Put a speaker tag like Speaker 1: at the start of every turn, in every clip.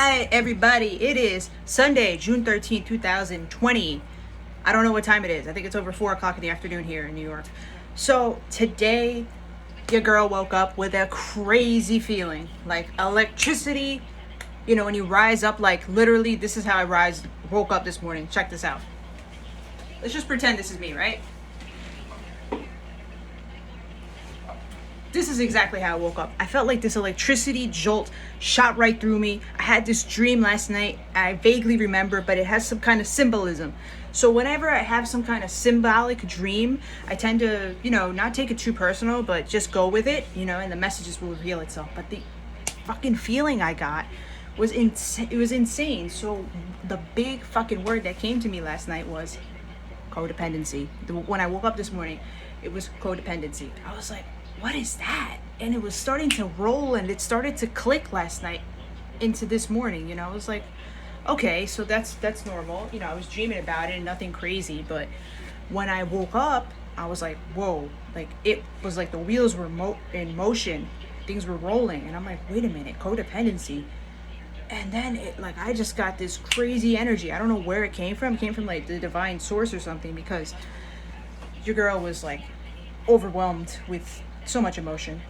Speaker 1: right, everybody. It is Sunday, June 13th, 2020. I don't know what time it is. I think it's over 4 o'clock in the afternoon here in New York. So today, your girl woke up with a crazy feeling, like electricity. You know, when you rise up, like literally, this is how I woke up this morning. Check this out. Let's just pretend this is me, right? This is exactly how I woke up. I felt like this electricity jolt shot right through me. I had this dream last night. I vaguely remember, but it has some kind of symbolism. So whenever I have some kind of symbolic dream, I tend to, not take it too personal, but just go with it, and the messages will reveal itself. But the fucking feeling I got was it was insane. So the big fucking word that came to me last night was codependency. When I woke up this morning, it was codependency. I was like, what is that? And it was starting to roll and it started to click last night into this morning. I was like, okay, so that's normal. I was dreaming about it and nothing crazy. But when I woke up, I was like, whoa, like it was like the wheels were in motion. Things were rolling. And I'm like, wait a minute, codependency. And then I just got this crazy energy. I don't know where it came from. It came from like the divine source or something, because your girl was like overwhelmed with so much emotion.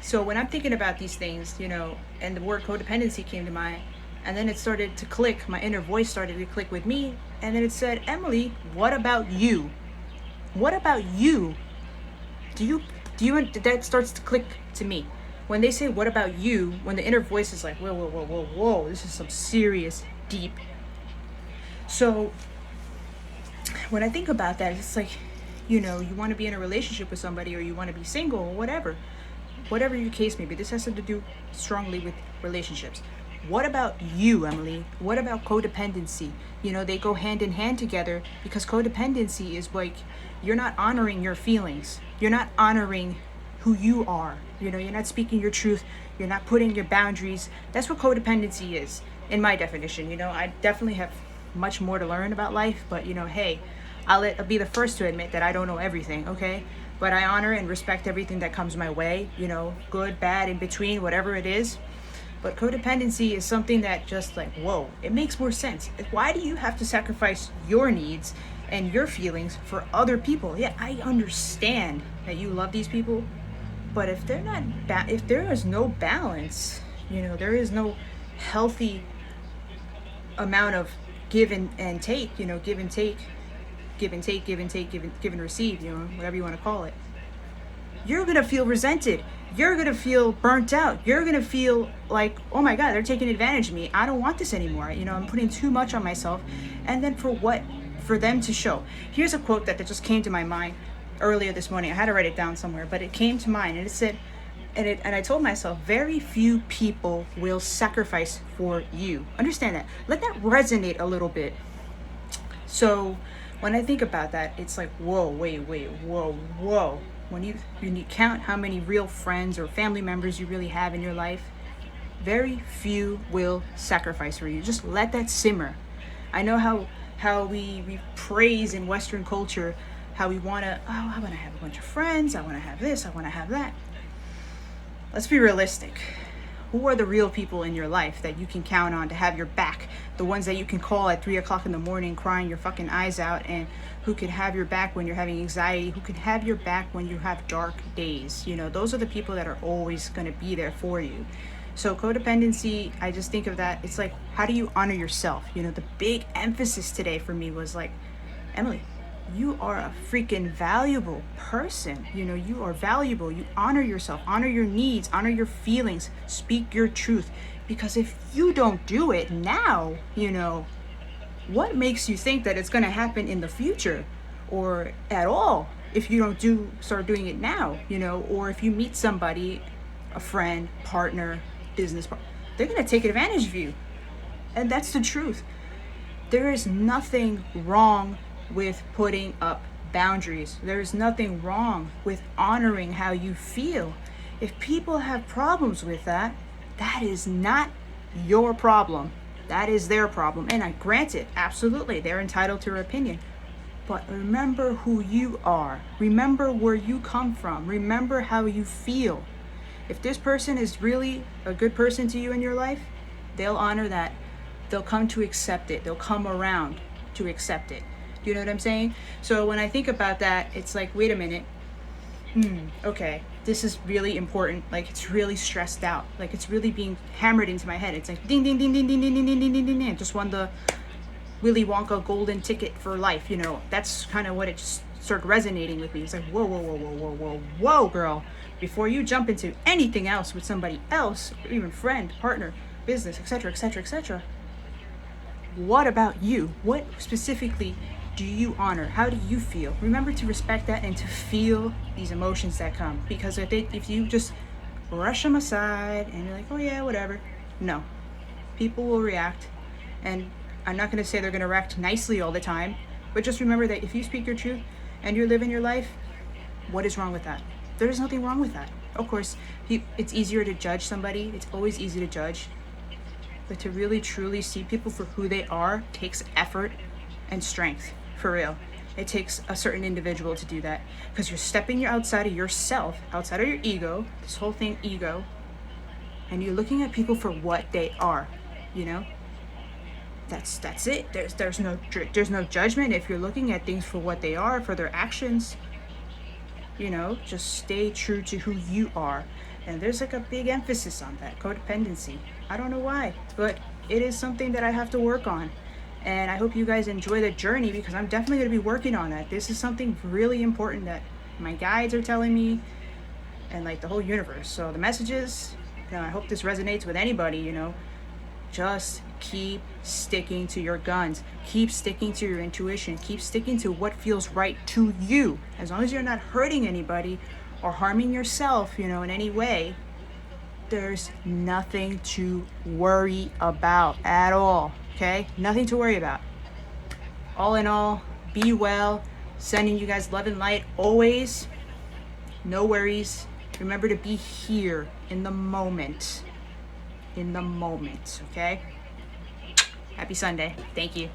Speaker 1: So when I'm thinking about these things, and the word codependency came to mind, and then it started to click, my inner voice started to click with me, and then it said, Emeli, what about you? What about you? That starts to click to me. When they say, what about you? When the inner voice is like, whoa, this is some serious, deep. So when I think about that, it's like, you want to be in a relationship with somebody, or you want to be single, or whatever your case may be. This has to do strongly with relationships. What about you, Emeli? What about codependency? They go hand in hand together, because codependency is like, you're not honoring your feelings. You're not honoring who you are. You're not speaking your truth. You're not putting your boundaries. That's what codependency is, in my definition. I definitely have much more to learn about life, but hey, I'll be the first to admit that I don't know everything, okay? But I honor and respect everything that comes my way, good, bad, in between, whatever it is. But codependency is something that just like, whoa, it makes more sense. Why do you have to sacrifice your needs and your feelings for other people? Yeah, I understand that you love these people, but if they're not, if there is no balance, there is no healthy amount of give and take, give and take, give and receive, whatever you want to call it, you're going to feel resented. You're going to feel burnt out. You're going to feel like, oh my God, they're taking advantage of me. I don't want this anymore. I'm putting too much on myself. And then for what? For them to show. Here's a quote that just came to my mind earlier this morning. I had to write it down somewhere, but it came to mind, and it said, and I told myself, very few people will sacrifice for you. Understand that. Let that resonate a little bit. So when I think about that, it's like, whoa, wait, whoa. When you count how many real friends or family members you really have in your life, very few will sacrifice for you. Just let that simmer. I know how we praise in Western culture, how we want to, I want to have a bunch of friends, I want to have this, I want to have that. Let's be realistic. Who are the real people in your life that you can count on to have your back? The ones that you can call at 3 o'clock in the morning crying your fucking eyes out, and who can have your back when you're having anxiety, who can have your back when you have dark days. Those are the people that are always going to be there for you. So codependency, I just think of that. It's like, how do you honor yourself? The big emphasis today for me was like, Emeli, you are a freaking valuable person. You are valuable. You honor yourself, honor your needs, honor your feelings, speak your truth. Because if you don't do it now, what makes you think that it's going to happen in the future or at all if you don't start doing it now, or if you meet somebody, a friend, partner, business partner, they're going to take advantage of you. And that's the truth. There is nothing wrong with putting up boundaries. There's nothing wrong with honoring how you feel. If people have problems with that, that is not your problem. That is their problem. And I grant it, absolutely, they're entitled to their opinion. But remember who you are. Remember where you come from. Remember how you feel. If this person is really a good person to you in your life, They'll honor that. They'll come to accept it. They'll come around to accept it. Do you know what I'm saying? So when I think about that, it's like, wait a minute. Okay, this is really important. Like, it's really stressed out. Like, it's really being hammered into my head. It's like ding, ding, ding, ding, ding, ding, ding, ding, ding, ding, ding. Just won the Willy Wonka golden ticket for life. You know, that's kind of what it just started resonating with me. It's like, whoa, whoa, whoa, whoa, whoa, whoa, whoa, girl. Before you jump into anything else with somebody else, or even friend, partner, business, etc., etc., etc., what about you? What specifically do you honor? How do you feel? Remember to respect that and to feel these emotions that come. Because if you just brush them aside and you're like, oh yeah, whatever. No. People will react. And I'm not going to say they're going to react nicely all the time. But just remember that if you speak your truth and you're living your life, what is wrong with that? There's nothing wrong with that. Of course, it's easier to judge somebody. It's always easy to judge. But to really, truly see people for who they are takes effort and strength. For real. It takes a certain individual to do that, because you're stepping outside of yourself, outside of your ego, this whole thing, ego, and you're looking at people for what they are, you know? That's it. There's no judgment. If you're looking at things for what they are, for their actions, you know, just stay true to who you are. And there's like a big emphasis on that, codependency. I don't know why, but it is something that I have to work on. And I hope you guys enjoy the journey, because I'm definitely going to be working on that. This is something really important that my guides are telling me, and like the whole universe. So the messages, you know, I hope this resonates with anybody, you know. Just keep sticking to your guns. Keep sticking to your intuition. Keep sticking to what feels right to you. As long as you're not hurting anybody or harming yourself, you know, in any way, there's nothing to worry about at all. Okay? Nothing to worry about. All in all, be well. Sending you guys love and light always. No worries. Remember to be here in the moment. In the moment, okay? Happy Sunday. Thank you.